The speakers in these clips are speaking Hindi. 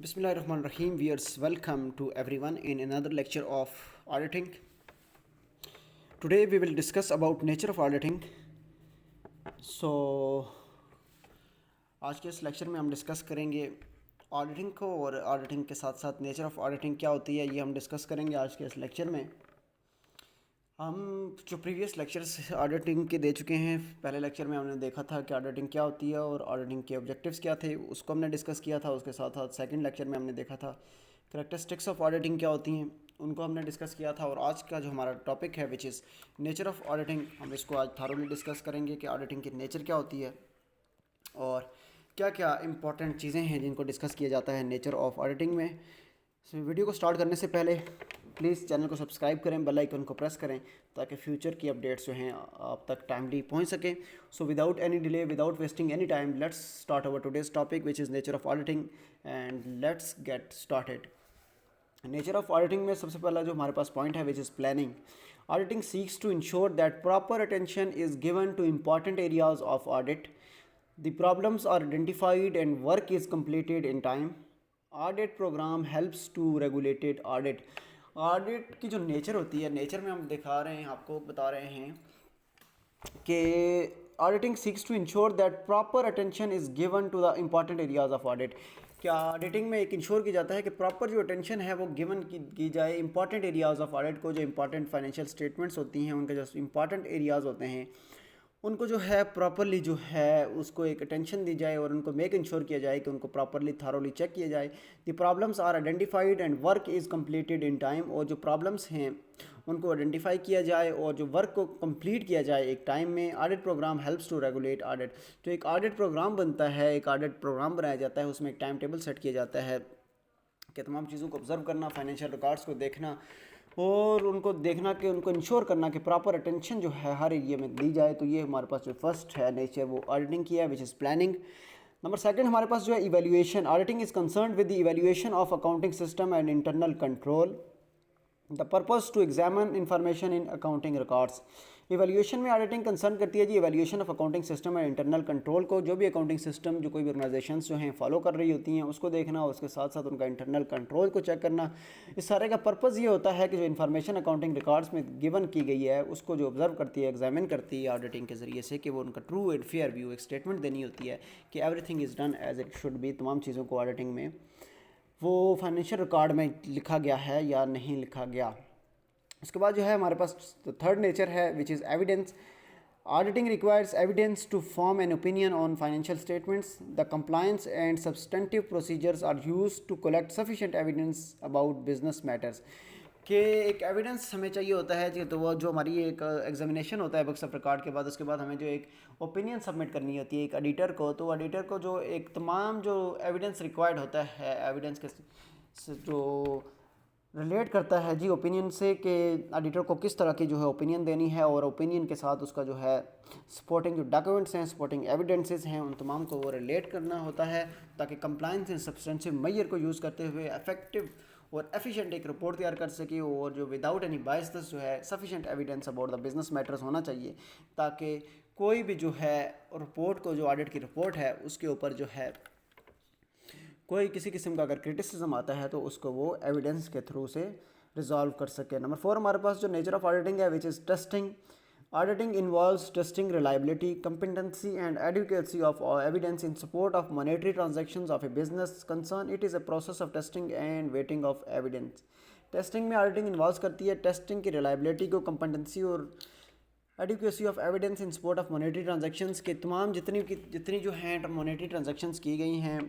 Bismillahirrahmanirrahim. Viewers, welcome to everyone in another lecture of auditing. Today we will discuss about nature of auditing. So आज के इस लेक्चर में हम डिस्कस करेंगे ऑडिटिंग को और ऑडिटिंग के साथ साथ नेचर ऑफ ऑडिटिंग क्या होती है ये हम डिस्कस करेंगे आज के इस लेक्चर में। हम जो प्रीवियस लेक्चर्स ऑडिटिंग के दे चुके हैं, पहले लेक्चर में हमने देखा था कि ऑडिटिंग क्या होती है और ऑडिटिंग के ऑब्जेक्टिव्स क्या थे, उसको हमने डिस्कस किया था। उसके साथ साथ सेकंड लेक्चर में हमने देखा था करैक्टरिस्टिक्स ऑफ ऑडिटिंग क्या होती हैं, उनको हमने डिस्कस किया था। और आज का जो हमारा टॉपिक है which is nature of auditing, हम इसको आज थारोली डिस्कस करेंगे कि ऑडिटिंग की नेचर क्या होती है और क्या क्या इंपॉर्टेंट चीज़ें हैं जिनको डिस्कस किया जाता है नेचर ऑफ ऑडिटिंग में। वीडियो को स्टार्ट करने से पहले प्लीज़ चैनल को सब्सक्राइब करें, बेल आइकन को प्रेस करें ताकि फ्यूचर की अपडेट्स जो हैं आप तक टाइमली पहुंच सकें। So without any delay, without wasting any time, let's start our today's topic which is nature of auditing and let's get started. Nature of auditing में सबसे पहला जो हमारे पास पॉइंट है which is planning. Auditing seeks to ensure that proper attention is given to important areas of audit, the problems are identified and work is completed in time. Audit programme helps to regulated audit. Audit की जो नेचर होती है, नेचर में हम दिखा रहे हैं, आपको बता रहे हैं कि auditing seeks to ensure that proper attention is given to the important areas of audit. क्या ऑडिटिंग में एक इंश्योर किया जाता है कि प्रॉपर जो अटेंशन है वो गिवन की जाए इंपॉर्टेंट एरियाज ऑफ ऑडिट को। जो इंपॉर्टेंट फाइनेंशियल स्टेटमेंट्स होती हैं, उनके जो इंपॉर्टेंट एरियाज होते हैं उनको जो है प्रॉपरली जो है उसको एक अटेंशन दी जाए और उनको मेक इंश्योर किया जाए कि उनको प्रॉपरली थारोली चेक किया जाए। The problems are identified and work is completed in time. और जो प्रॉब्लम्स हैं उनको आइडेंटिफाई किया जाए और जो वर्क को कंप्लीट किया जाए एक टाइम में। Audit programme helps to regulate audit. तो एक ऑडिट प्रोग्राम बनता है, एक ऑडिट प्रोग्राम बनाया जाता है, उसमें एक टाइम टेबल सेट किया जाता है कि तमाम चीज़ों को ऑब्जर्व करना, फाइनेंशियल रिकॉर्ड्स को देखना और उनको देखना कि उनको इंश्योर करना कि प्रॉपर अटेंशन जो है हर एरिया में दी जाए। तो ये हमारे पास जो फर्स्ट है नेचर वो ऑडिटिंग की है which is planning. Number second हमारे पास जो है evaluation. Auditing is concern with the evaluation of accounting system and internal control. The purpose to examine information in accounting records. Evaluation में ऑडिटिंग कंसर्न करती है जी evaluation of accounting system and internal control को। जो भी अकाउंटिंग सिस्टम जो कोई भी ऑर्गेनाइजेशंस जो हैं फॉलो कर रही होती हैं उसको देखना और उसके साथ साथ उनका इंटरनल कंट्रोल को चेक करना। इस सारे का पर्पज़ ये होता है कि जो इन्फॉर्मेशन अकाउंटिंग रिकॉर्ड्स में गिवन की गई है उसको जो ऑब्जर्व करती है, एग्जामिन करती है ऑडिटिंग के ज़रिए से कि वो उनका ट्रू एंड फेयर व्यू, एक स्टेटमेंट देनी होती है कि everything is done as it should be. तमाम चीज़ों को ऑडिटिंग में वो फाइनेंशियल रिकॉर्ड में लिखा गया है या नहीं लिखा गया। उसके बाद जो है हमारे पास थर्ड नेचर है which is evidence. Auditing requires evidence to form an opinion on financial statements. The compliance and substantive procedures are use to collect sufficient evidence about business matters. कि एक एविडेंस हमें चाहिए होता है कि तो वो जो हमारी एक एग्जामिनेशन होता है बुक्स ऑफ रिकॉर्ड के बाद, उसके बाद हमें जो एक ओपिनियन सबमिट करनी होती है एक एडिटर को। तो एडिटर को जो एक तमाम जो एविडेंस रिक्वायर्ड होता है, एविडेंस के जो रिलेट करता है जी ओपिनियन से कि एडिटर को किस तरह की जो है ओपिनियन देनी है और ओपिनियन के साथ उसका जो है सपोर्टिंग जो डॉक्यूमेंट्स हैं, सपोर्टिंग एविडेंसेस हैं, उन तमाम को वो रिलेट करना होता है ताकि कंप्लायंस एंड सब्सटेंसिव मेजर को यूज़ करते हुए इफेक्टिव और एफिशिएंट एक रिपोर्ट तैयार कर सके और जो विदाउट एनी बायसनेस जो है sufficient evidence about the business matters होना चाहिए ताकि कोई भी जो है रिपोर्ट को, जो ऑडिट की रिपोर्ट है उसके ऊपर जो है कोई किसी किस्म का अगर क्रिटिसिज्म आता है तो उसको वो एविडेंस के थ्रू से रिजॉल्व कर सके। नंबर 4 हमारे पास जो नेचर ऑफ ऑडिटिंग है which is testing. Auditing involves testing reliability, competency and adequacy of evidence in support of monetary transactions of a business concern. It is a process of testing and weighting of evidence. Testing में ऑडिटिंग इन्वॉल्व करती है टेस्टिंग की रिलायबिलिटी को, कंपिटेंसी और adequacy of evidence in support of monetary transactions के तमाम जितनी जो हैं मॉनेटरी ट्रांजैक्शंस की गई हैं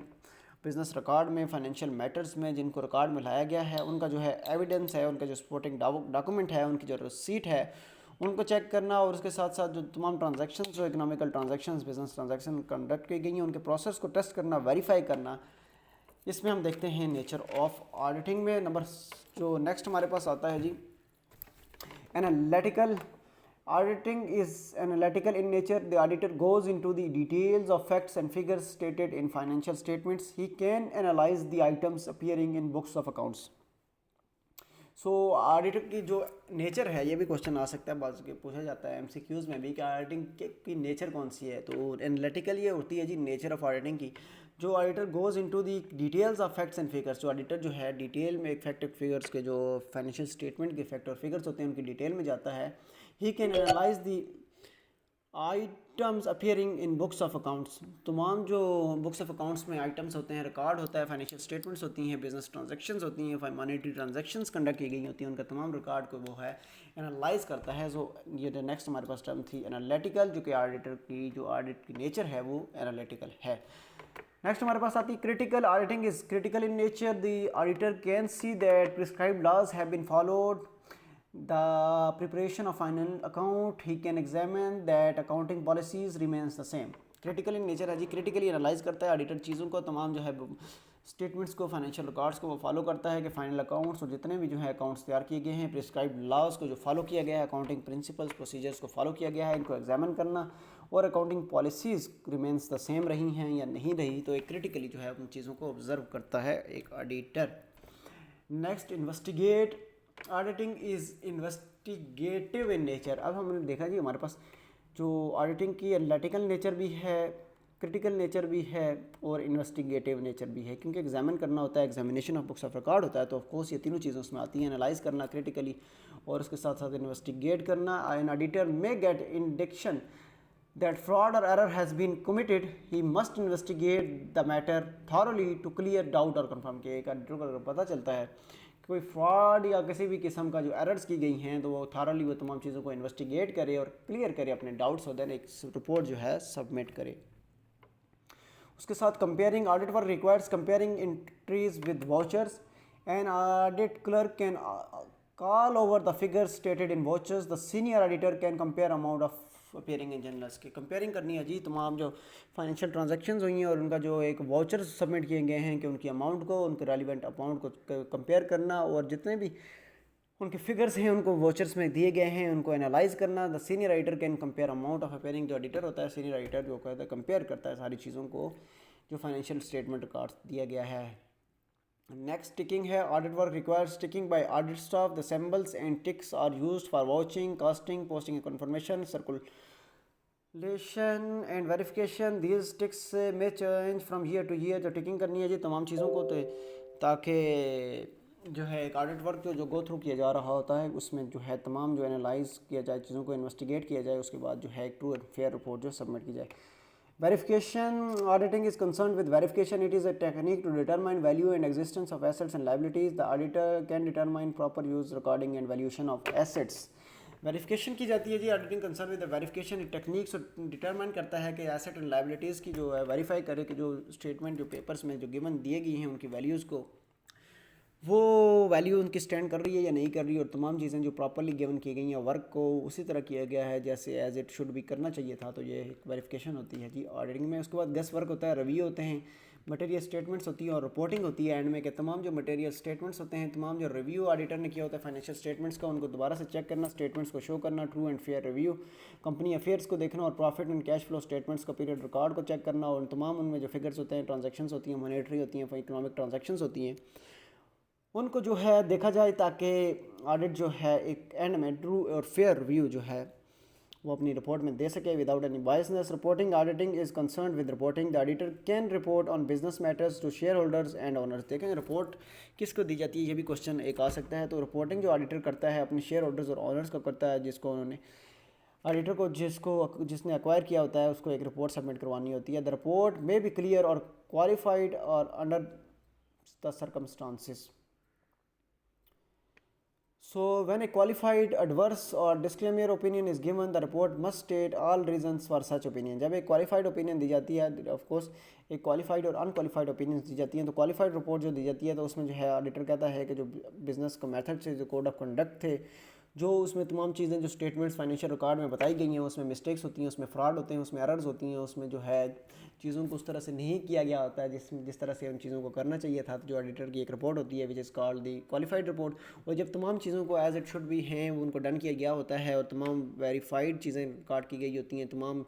बिज़नेस रिकॉर्ड में, फाइनेंशियल मैटर्स में जिनको रिकॉर्ड में लाया गया है, उनका जो है एविडेंस है, उनका जो सपोर्टिंग डॉक्यूमेंट है, उनकी जो रसीट है उनको चेक करना और उसके साथ साथ जो तमाम ट्रांजैक्शंस जो economical transactions, business transaction conduct की गई हैं उनके प्रोसेस को टेस्ट करना, वेरीफाई करना, इसमें हम देखते हैं नेचर ऑफ ऑडिटिंग में। नंबर जो नेक्स्ट हमारे पास आता है जी analytical. Auditing is analytical in nature. The auditor goes into the details of facts and figures stated in financial statements. He can analyze the items appearing in books of accounts. So auditor की जो नेचर है, ये भी क्वेश्चन आ सकता है, बाज़ के पूछा जाता है एमसीक्यूज़ में भी कि ऑडिटिंग की नेचर कौन सी है। तो एनालिटिकल ये होती है जी नेचर ऑफ ऑडिटिंग की। जो auditor goes into the details of facts and figures, जो ऑडिटर जो है डिटेल में फैक्ट एंड फिगर्स के जो फाइनेंशियल स्टेटमेंट के फैक्ट और फिगर्स होते हैं उनकी डिटेल में जाता है। He can analyse the items appearing in books of accounts, तमाम जो बुक्स ऑफ अकाउंट्स में आइटम्स होते हैं, रिकॉर्ड होता है, फाइनेंशियल स्टेटमेंट्स होती हैं, बिजनेस ट्रांजैक्शंस होती हैं, मॉनेटरी ट्रांजैक्शंस कंडक्ट की गई होती हैं, उनका तमाम रिकॉर्ड को वो है एनालाइज करता है। सो ये नेक्स्ट हमारे पास टर्म थी एनालिटिकल, जो कि ऑडिटर की जो ऑडिट की नेचर है वो एनालिटिकल है। नेक्स्ट हमारे पास आती है critical. Auditing is critical in nature. The auditor can see that prescribed laws have been followed the preparation of final account. He can examine that accounting policies remains the same. Critical in nature है जी, क्रिटिकली एनालाइज करता है ऑडिटर चीज़ों को, तमाम जो है स्टेटमेंट्स को, फाइनेंशियल रिकॉर्ड्स को वो फॉलो करता है कि फाइनल अकाउंट्स और जितने भी जो है अकाउंट्स तैयार किए गए हैं, प्रिस्क्राइब्ड लॉज को जो फॉलो किया गया है, अकाउंटिंग प्रिंसिपल्स प्रोसीजर्स को फॉलो किया गया है, इनको एग्जामिन करना, और accounting policies remains the same रही हैं या नहीं रही, तो एक क्रिटिकली जो है उन चीज़ों को ऑब्जर्व करता है एक auditor. Next investigate. Auditing is investigative in nature. अब हमने देखा जी हमारे पास जो ऑडिटिंग की एनालिटिकल नेचर भी है, क्रिटिकल नेचर भी है और इन्वेस्टिगेटिव नेचर भी है, क्योंकि एग्जामिन करना होता है, examination of books of record होता है, तो ऑफकोर्स ये तीनों चीज़ें उसमें आती हैं, एनालाइज करना क्रिटिकली और उसके साथ साथ इन्वेस्टिगेट करना। An auditor may gate indication that fraud or error has been committed, he must investigate the matter thoroughly to clear doubt or confirm। कि एक ऑडिटर को अगर पता चलता है कि कोई फ्रॉड या किसी भी किस्म का जो एरर्स की गई हैं, तो वो थारली वो तमाम चीज़ों को इन्वेस्टिगेट करे और क्लियर करे अपने डाउट्स, और देन एक रिपोर्ट जो है सबमिट करे। उसके साथ comparing. Audit work requires comparing entries with vouchers. An audit clerk can call over the figures stated in vouchers. The senior auditor can compare amount of appearing in journals की। कंपेयरिंग करनी है जी तमाम जो फाइनेंशियल ट्रांजैक्शंस हुई हैं और उनका जो एक वाउचर सबमिट किए गए हैं कि उनकी अमाउंट को, उनके रेलिवेंट अमाउंट को कंपेयर करना, और जितने भी उनके फिगर्स हैं उनको वाउचर्स में दिए गए हैं उनको एनालाइज करना। The senior auditor can compare amount of appearing. जो ऑडिटर होता है, सीनियर ऑडिटर जो कहता है कंपेयर करता है सारी चीज़ों को जो फाइनेंशियल स्टेटमेंट रिकॉर्ड दिया गया है। नेक्स्ट टिकिंग है। Audit work requires ticking by audit staff. The symbols and ticks are used for vouching, casting, posting confirmation, circulation and verification. These ticks में change from year to year. जो टिकिंग करनी है जी तमाम चीज़ों को, तो ताकि जो है एक ऑडिट वर्क जो गो थ्रू किया जा रहा होता है उसमें जो है तमाम जो एनालाइज किया जाए, चीज़ों को इन्वेस्टिगेट किया जाए, उसके बाद जो है एक ट्रू एंड फेयर रिपोर्ट जो सबमिट की जाए। Verification. Auditing is concerned with verification. It is a technique to determine value and existence of assets and liabilities. The auditor can determine proper use, recording and valuation of assets. Verification की जाती है जी। Auditing concern with verification techniques determine करता है कि एसेट एंड लाइबिलिटीज़ की जो है वेरीफाई करे कि जो स्टेटमेंट जो पेपर्स में जो गिवन दिए गई हैं उनकी वैल्यूज़ को, वो वैल्यू उनकी स्टैंड कर रही है या नहीं कर रही है, और तमाम चीज़ें जो प्रॉपर्ली गिवन की गई हैं वर्क को उसी तरह किया गया है जैसे एज इट शुड भी करना चाहिए था, तो ये एक वेरिफिकेशन होती है जी ऑडिटिंग में। उसके बाद गस वर्क होता है, रिव्यू होते हैं, मटेरियल स्टेटमेंट्स होती हैं और रिपोर्टिंग होती है एंड में कि तमाम जो मटेरियल स्टेटमेंट्स होते हैं, तमाम जो रिव्यू ऑडिटर ने किया होता है फाइनेंशियल स्टेटमेंट्स का, उनको दोबारा से चेक करना, स्टेटमेंट्स को शो करना, true and fair review, company affairs को देखना और profit and cash flow statements का पीरियड रिकॉर्ड को चेक करना, और तमाम उनमें जो फिगर्स होते हैं, ट्रांजेक्शन्स होती हैं, मॉनेटरी होती हैं, इकोनॉमिक ट्रांजेक्शन्स होती हैं, उनको जो है देखा जाए ताकि ऑडिट जो है एक एंड में ट्रू और फेयर रिव्यू जो है वो अपनी रिपोर्ट में दे सके without any biasness. Reporting. Auditing is concern with reporting. The auditor can report on business matters to shareholders and owners. देखें रिपोर्ट किसको दी जाती है, ये भी क्वेश्चन एक आ सकता है। तो रिपोर्टिंग जो ऑडिटर करता है अपने शेयर होल्डर्स और ओनर्स को करता है, जिसको उन्होंने ऑडिटर को जिसने एक्वायर किया होता है उसको एक रिपोर्ट सबमिट करवानी होती है। The report may be clear और क्वालिफाइड और under the circumstances. So when a qualified adverse or disclaimer opinion is given, the report must state all reasons for such opinion. जब एक qualified opinion दी जाती है, of course एक qualified और unqualified opinions दी जाती हैं, तो qualified report जो दी जाती है तो उसमें जो है ऑडिटर कहता है कि जो बिजनेस का मेथड से जो कोड ऑफ कंडक्ट थे, जो उसमें तमाम चीज़ें जो स्टेटमेंट्स फाइनेंशियल रिकॉर्ड में बताई गई हैं उसमें मिस्टेक्स होती हैं, उसमें फ्रॉड होते हैं, उसमें एरर्स होती हैं, उसमें जो है चीज़ों को उस तरह से नहीं किया गया होता है जिस तरह से उन चीज़ों को करना चाहिए था। तो जो ऑडिटर की एक रिपोर्ट होती है which is called the qualified report, और जब तमाम चीज़ों को एज इट शुड भी हैं वो उनको डन किया गया होता है और तमाम वेरीफाइड चीज़ें रिकॉर्ड की गई होती हैं, तमाम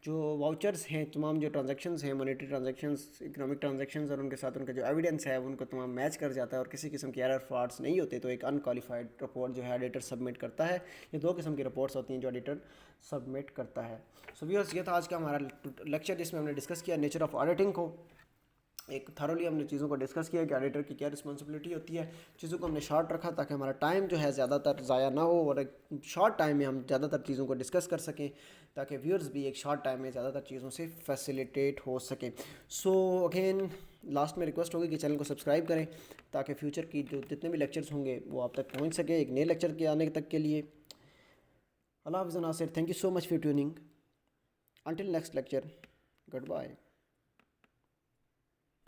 जो वाउचर्स हैं, तमाम जो ट्रांजैक्शंस हैं, मॉनेटरी ट्रांजैक्शंस, इकोनॉमिक ट्रांजैक्शंस, और उनके साथ उनका जो एविडेंस है उनको तमाम मैच कर जाता है और किसी किस्म के एरर फ्रॉड्स नहीं होते, तो एक अनक्वालिफाइड रिपोर्ट जो है ऑडिटर सबमिट करता है। ये दो किस्म की रिपोर्ट्स होती हैं जो ऑडिटर सबमिट करता है। सो व्यूअर्स, ये था आज का हमारा लेक्चर जिसमें हमने डिस्कस किया नेचर ऑफ ऑडिटिंग को। एक थरोली हमने चीज़ों को डिस्कस किया कि एडिटर की क्या रिस्पॉन्सिबिलिटी होती है। चीज़ों को हमने शॉर्ट रखा ताकि हमारा टाइम जो है ज़्यादातर ज़ाया ना हो और एक शॉर्ट टाइम में हम ज़्यादातर चीज़ों को डिस्कस कर सकें, ताकि व्यूअर्स भी एक शॉर्ट टाइम में ज़्यादातर चीज़ों से फैसिलिटेट हो सकें। सो अगेन लास्ट में रिक्वेस्ट होगी कि चैनल को सब्सक्राइब करें ताकि फ्यूचर की जो जितने भी लेक्चर्स होंगे वो आप तक पहुँच सके एक नए लेक्चर के आने तक के लिए। अल्लाह हाफ़िज़ Nasir, thank you so much for tuning. Until next lecture, good bye.